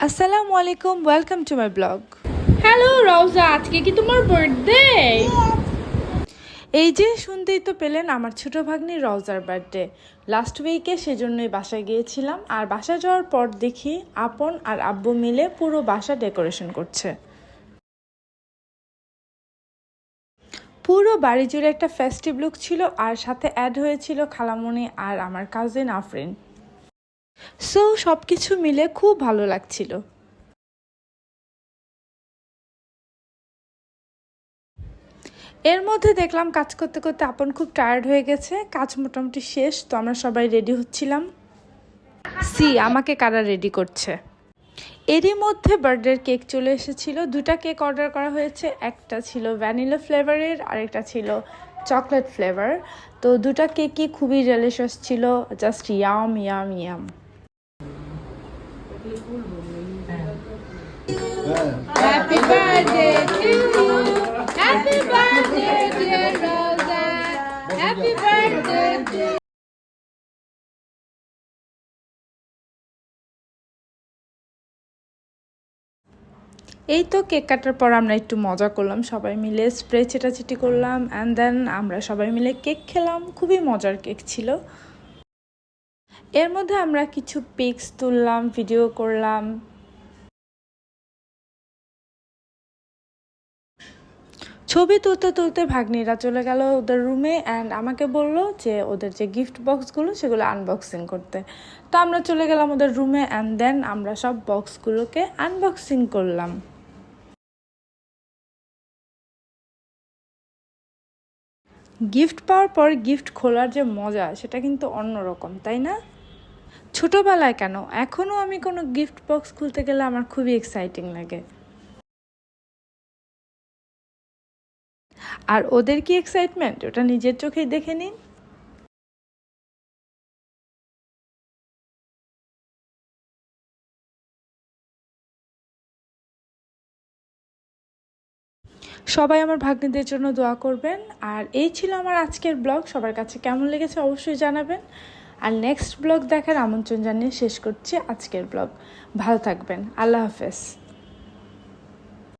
আসসালামু আলাইকুম, welcome to my blog. Hello রওজা, আজকে কি তোমার বার্থডে? এই যে শুনতেই তো পেলেন, আমার ছোট ভাগ্নি রওজার বার্থডে লাস্ট উইকে, সেজন্যই বাসায় গিয়েছিলাম। আর বাসায় যাওয়ার পর দেখি আপন আর আব্বু মিলে পুরো বাসা ডেকোরেশন করছে। পুরো বাড়ি জুড়ে একটা ফেস্টিভ লুক ছিল, আর সাথে অ্যাড হয়েছিল খালামণি আর আমার কাজিন আফরিন। সো সব কিছু মিলে খুব ভালো লাগছিল। এর মধ্যে দেখলাম কাজ করতে করতে আপন খুব টায়ার্ড হয়ে গেছে। কাজ মোটামুটি শেষ, তো আমরা সবাই রেডি হচ্ছিলাম। আমাকে কারা রেডি করছে। এরই মধ্যে বার্থডের কেক চলে এসেছিল। দুটা কেক অর্ডার করা হয়েছে, একটা ছিল ভ্যানিলা ফ্লেভারের আর একটা ছিল চকলেট ফ্লেভার। তো দুটা কেকই খুবই ডেলিশিয়াস ছিল, just yum yum yum. Happy birthday to you, happy birthday dear Rauza, happy birthday. এই তো কেক কাটার পর আমরা একটু মজা করলাম, সবাই মিলে স্প্রে ছেটাছেটি করলাম, অ্যান্ড দেন আমরা সবাই মিলে কেক খেলাম। খুবই মজার কেক ছিল। এর মধ্যে আমরা কিছু পিকস তুললাম, ভিডিও করলাম। ছবি তুলতে তুলতে ভাগ্নিরা চলে গেল ওদের রুমে, অ্যান্ড আমাকে বললো যে ওদের যে গিফট বক্সগুলো সেগুলো আনবক্সিং করতে। তো আমরা চলে গেলাম ওদের রুমে, অ্যান্ড দেন আমরা সব বক্সগুলোকে আনবক্সিং করলাম। গিফট পাওয়ার পর গিফট খোলার যে মজা, সেটা কিন্তু অন্যরকম, তাই না? ছোটবেলায় কেন, এখনও আমি কোনো গিফট বক্স খুলতে গেলে আমার খুবই এক্সাইটিং লাগে। আর ওদের কি এক্সাইটমেন্ট, ওটা নিজের চোখেই দেখে নিন। সবাই আমার ভাগ্নিদের জন্য দোয়া করবেন। আর এই ছিল আমার আজকের ব্লগ। সবার কাছে কেমন লেগেছে অবশ্যই জানাবেন। আর নেক্সট ব্লগ দেখার আমন্ত্রণ জানিয়ে শেষ করছি আজকের ব্লগ। ভালো থাকবেন, আল্লাহ হাফেজ।